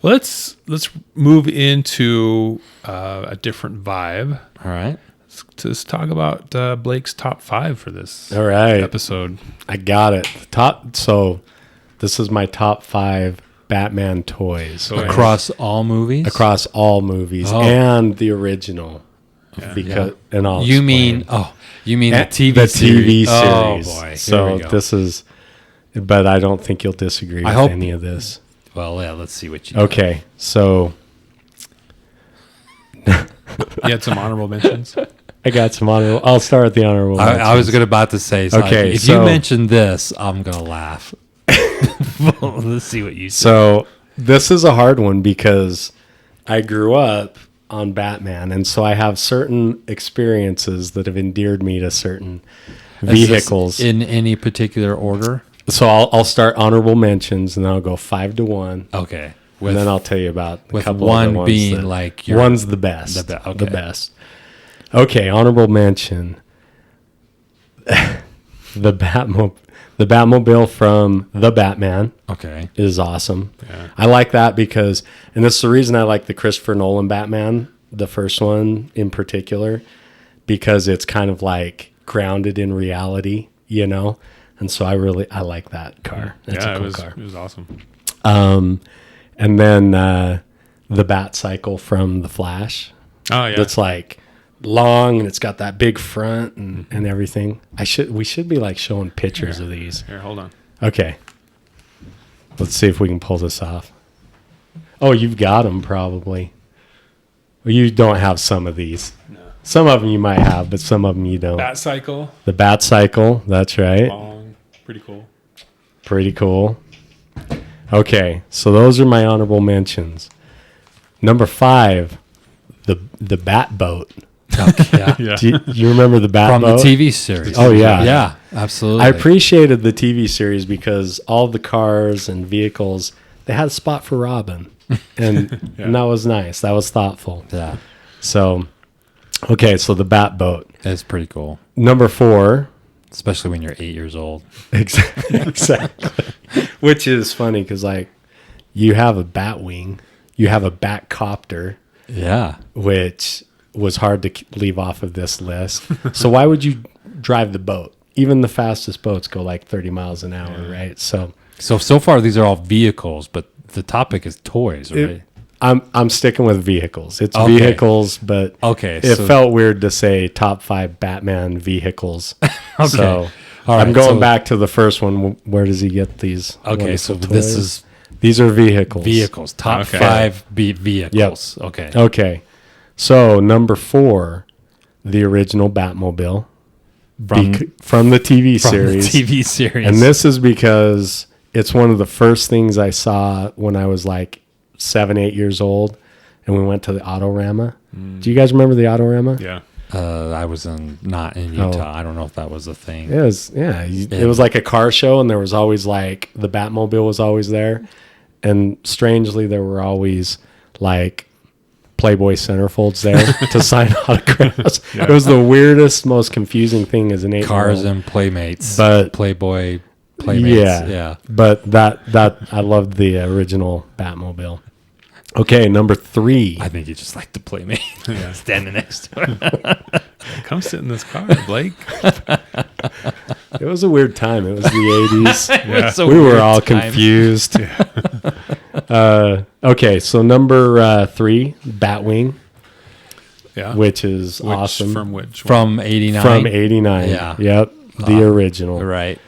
Let's move into a different vibe. All right. Let's talk about Blake's top 5 for this All right. episode. I got it. So this is my top 5 Batman toys. Across all movies? Across all movies and the original. Yeah. And all you mean the TV series. Oh boy. So this is, but I don't think you'll disagree with any of this. Well, yeah, let's see what you Okay, so you had some honorable mentions? I got some honorable. I'll start with the honorable mentions. I was about to say, okay, if you mention this, I'm going to laugh. Let's see what you say. So this is a hard one because I grew up on Batman, and so I have certain experiences that have endeared me to certain vehicles. In any particular order? So I'll start honorable mentions, and then I'll go 5 to 1. Okay. And then I'll tell you about a couple one other ones being like your... One's the best. Okay. The best. Okay, honorable mention. The Batmobile from The Batman. Okay. Is awesome. Yeah. I like that because, and this is the reason I like the Christopher Nolan Batman, the first one in particular, because it's kind of like grounded in reality, you know? And so I like that car. That's a cool car. It was awesome. And then the Bat Cycle from The Flash. Oh yeah. That's like long and it's got that big front and everything. We should be like showing pictures of these. Here, hold on. Okay. Let's see if we can pull this off. Oh, you've got them probably. Well, you don't have some of these. No. Some of them you might have, but some of them you don't. Bat Cycle. The Bat Cycle. That's right. Long. Pretty cool. Pretty cool. Okay, so those are my honorable mentions. Number 5, the Bat Boat. Okay. Yeah. Do you remember the Bat From Boat? the TV series. Oh, yeah. Yeah, absolutely. I appreciated the TV series because all the cars and vehicles, they had a spot for Robin. And, and that was nice. That was thoughtful. Yeah. So, okay, so the Bat Boat. It's pretty cool. Number 4. Especially when you're 8 years old. Exactly. Which is funny because, like, you have a bat wing, you have a bat copter. Yeah. Which was hard to leave off of this list. So why would you drive the boat? Even the fastest boats go like 30 miles an hour, right? So far these are all vehicles, but the topic is toys, right? I'm sticking with vehicles. It's vehicles, but it felt weird to say top 5 Batman vehicles. Okay. So all right, I'm going back to the first one. Where does he get these? Okay, so toys? These are vehicles. Vehicles. Top 5 vehicles. Yep. Okay. Okay. So number 4, the original Batmobile from the TV series. The TV series. And this is because it's one of the first things I saw when I was like 7, 8 years old, and we went to the Autorama. Do you guys remember the Autorama? Yeah. I was not in Utah. I don't know if that was a thing. It was, it was like a car show, and there was always like the Batmobile was always there, and strangely there were always like Playboy centerfolds there to sign autographs. Yeah. It was the weirdest, most confusing thing as an 8-year-old. Cars and Playmates, but Playboy Playmates. Yeah. But that I loved the original Batmobile. Okay, number 3. I think you just like the Playmate. Yeah. Standing next to it. Come sit in this car, Blake. It was a weird time. It was the 80s. Yeah. We were all confused. Okay, so number 3, Batwing. Yeah. Which is awesome. From which? From 89. From 89. Yeah. Yep. The original. Right.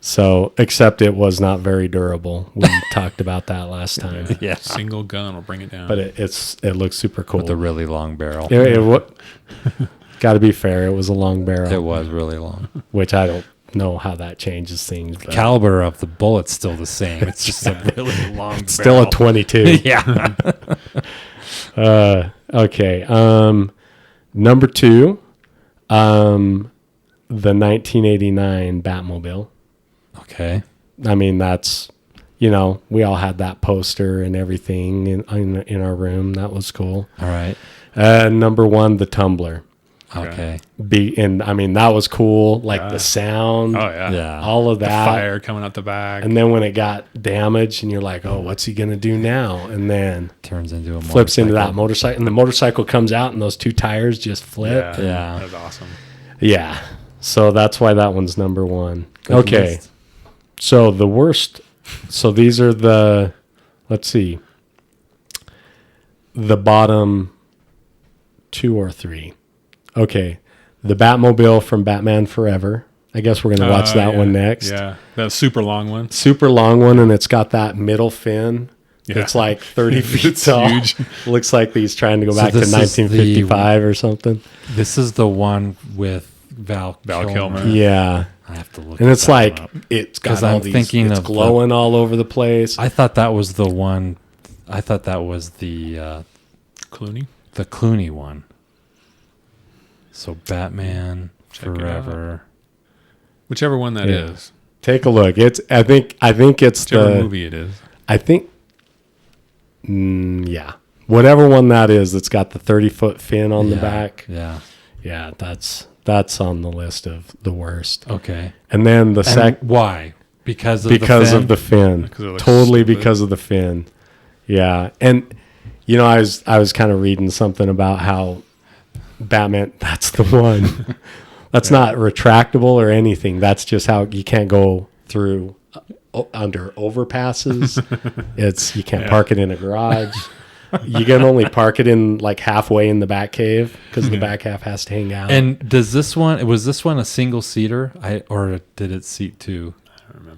So, except it was not very durable. We talked about that last time. Yeah. Single gun will bring it down. But it looks super cool. With a really long barrel. Got to be fair. It was a long barrel. It was really long. Which I don't know how that changes things. The caliber of the bullet's still the same. It's just a really long barrel. Still a 22. Yeah. Okay. Number 2, the 1989 Batmobile. Okay. I mean, that's, we all had that poster and everything in our room. That was cool. All right. Number 1, the Tumbler. Okay. I mean, that was cool. Like Yeah. the sound, Oh yeah. Yeah. all of that. Fire coming out the back. And then when it got damaged and you're like, oh, what's he going to do now? And then Turns into a flips into that motorcycle. motorcycle. And the motorcycle comes out and those two tires just flip. Yeah. That's awesome. Yeah. So that's why that one's number one. Good Okay. list. So the worst. So these are let's see, the bottom 2 or 3. Okay. The Batmobile from Batman Forever. I guess we're going to watch that yeah. one next. Yeah, that super long one. Super long one, and it's got that middle fin. Yeah. It's like 30 feet It's tall. huge. Looks like he's trying to go So back to this is 1955 or something. This is the one with Val Kilmer. Yeah. I have to look. And it's that like, up. it's 'Cause got all I'm these, thinking it's of glowing all over the place. I thought that was the one. I thought that was the Clooney. Clooney one. So Batman Check it Forever. Whichever one that Yeah. is. Take a look. I think it's Whichever movie it is. I think, yeah. Whatever one that is, that's got the 30-foot fin on the Yeah, back. Yeah. Yeah, that's on the list of the worst. Okay. And then the And why? Because of because the fin? of the fin. Because it looks Totally stupid. because of the fin. Yeah. And you know, I was kind of reading something about how Batman, that's the one. That's not retractable or anything. That's just how you can't go through under overpasses. You can't park it in a garage. You can only park it in like halfway in the back cave because the back half has to hang out. And was this one a single seater? Or did it seat two?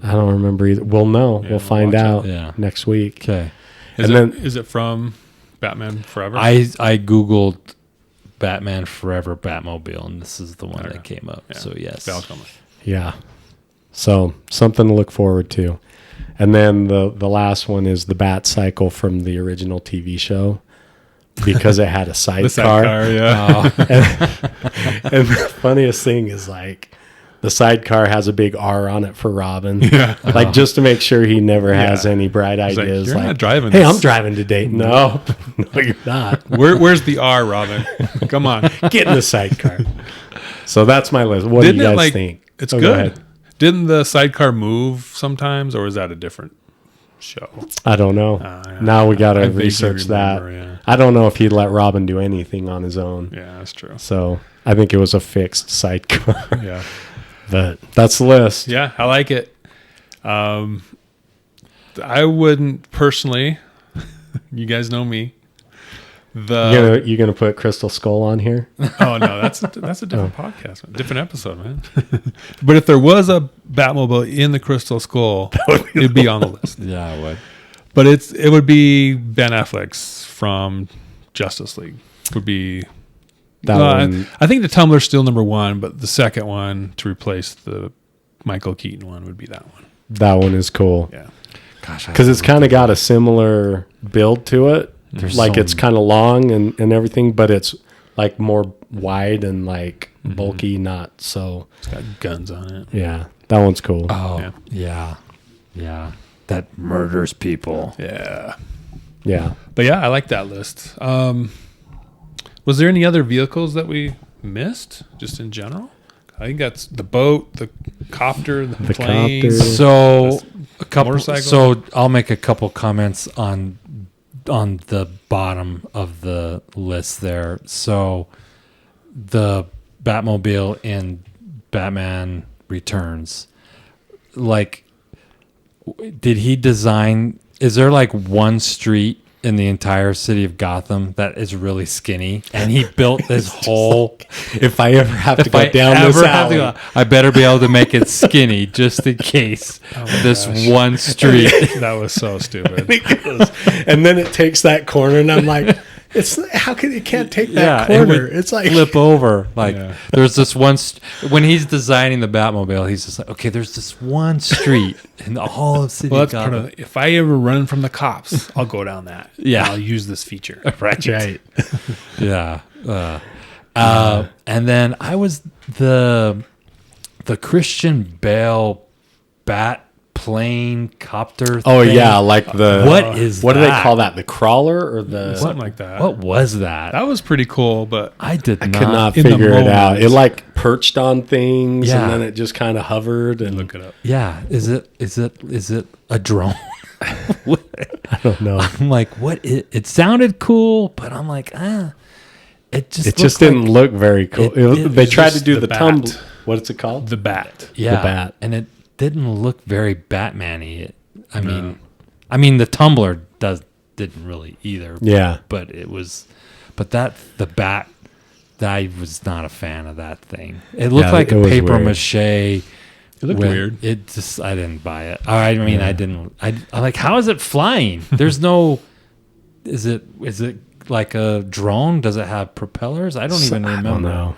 I don't remember either. We'll know. Yeah, we'll find watch out Yeah. next week. Okay. Is it from Batman Forever? I Googled Batman Forever Batmobile, and this is the one that came up. Yeah. So yes. Val Kilmer. Yeah. So something to look forward to. And then the last one is the Bat Cycle from the original TV show because it had a The sidecar. sidecar, yeah. And the funniest thing is like the sidecar has a big R on it for Robin. Yeah. Like just to make sure he never has Yeah. any bright He's like, ideas. "You're Like, not driving hey, this." I'm driving to Dayton. No, no, you're not. Where's the R, Robin? Come on. Get in the sidecar. So that's my list. What do you guys think? It's Oh, go good. ahead. Didn't the sidecar move sometimes, or is that a different show? I don't know. Yeah. Now we got to I vaguely research that. remember, yeah. I don't know if he'd let Robin do anything on his own. Yeah, that's true. So I think it was a fixed sidecar. Yeah. But that's the list. Yeah, I like it. I wouldn't personally. You guys know me. You gonna put Crystal Skull on here? Oh no, that's a different podcast, man. Different episode, man. But if there was a Batmobile in the Crystal Skull, it'd be on the list. Yeah, I would. But it would be Ben Affleck's from Justice League. Would be That no, one. I think the Tumbler's still number one, but the second one to replace the Michael Keaton one would be that one. That one is cool Yeah. Gosh, because it's kind of got a similar build to it. There's Like so- it's kind of long and everything, but it's like more wide and like bulky, not so. It's got guns on it. Yeah, that one's cool. Oh, yeah. That murders people. Yeah. Yeah. But yeah, I like that list. Was there any other vehicles that we missed just in general? I think that's the boat, the copter, the plane. copter. So a couple. Motorcycle? So I'll make a couple comments on the bottom of the list there. So the Batmobile in Batman Returns, like, did he design? Is there like one street in the entire city of Gotham that is really skinny, and he built this whole? If I ever have to If go I down this ever have to alley, go, I better be able to make it skinny just in case this one street. That was so stupid. and then it takes that corner, and I'm like, it's how can it can't take that it corner? would It's like flip over. Like Yeah. there's this one when he's designing the Batmobile, he's just like, okay, there's this one street in the whole of City Well, of that's part Gotham. of it. If I ever run from the cops, I'll go down that. Yeah. And I'll use this feature. Right. Yeah. And then I was the Christian Bale bat plane copter. Oh thing. yeah, like the What is what do they that? call that? The crawler or the Something like that. What was that? That was pretty cool, but I did I not. could not in the figure it out. moment. It like perched on things Yeah. and then it just kind of hovered and look it up. Yeah, is it a drone? I don't know. I'm like, what? It sounded cool, but I'm like, it just It just looked didn't look very cool. They was tried to just do the the bat. tumble. What's it called? The bat. yeah, the bat. and it didn't look very Batman-y. I mean, the tumbler didn't really either. Yeah. but the bat. I was not a fan of that thing. It looked Yeah, like it a was paper weird. mache. It looked weird. It just, I didn't buy it. I mean, I didn't. I'm like, how is it flying? There's no. Is it like a drone? Does it have propellers? I don't even remember. I don't know.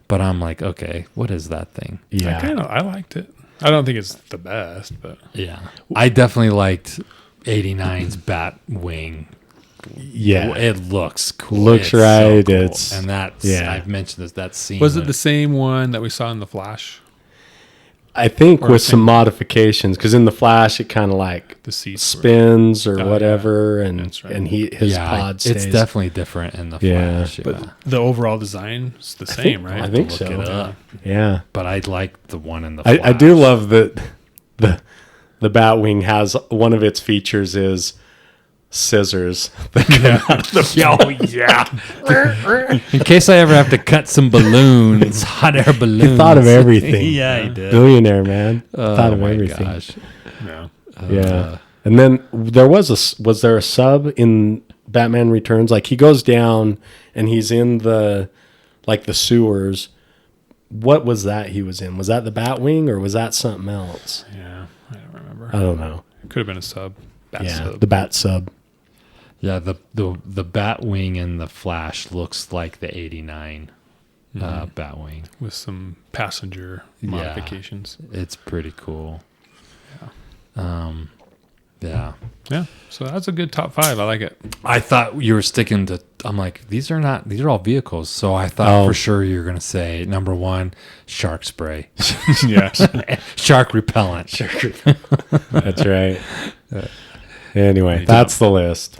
But I'm like, okay, what is that thing? Yeah. I liked it. I don't think it's the best, but Yeah, I definitely liked 89's bat wing. Yeah. It looks cool. Looks It's so right. cool. It's- and that's yeah. I've mentioned this. That scene was it the same one that we saw in the Flash? I think Or with same- some modifications because in the Flash it kind of like The seats were- spins or Oh, whatever, yeah. and That's right. and his pod stays. It's definitely different in the Yeah. Flash. Yeah. But the overall design is the same, right? I think Look so. it up. Yeah. But I like the one in the Flash. I do love that the Batwing has one of its features is scissors. Oh yeah. In case I ever have to cut some balloons, hot air balloons. He thought of everything. Yeah, he did. Billionaire man. Oh Thought of my everything. gosh. Yeah. Yeah. And then was there a sub in Batman Returns? Like he goes down and he's in the sewers. What was that he was in? Was that the Batwing or was that something else? Yeah. I don't remember. I don't know. It could have been a sub. Bat Yeah, sub. the Bat sub. Yeah, the Batwing in the Flash looks like the 89 Batwing. with some passenger Yeah. modifications. It's pretty cool. Yeah. Yeah. So that's a good top 5. I like it. I thought you were sticking to. I'm like, these are all vehicles. So I thought for sure you were gonna say number 1, shark spray, Yeah. shark repellent. That's right. Anyway, that's the list.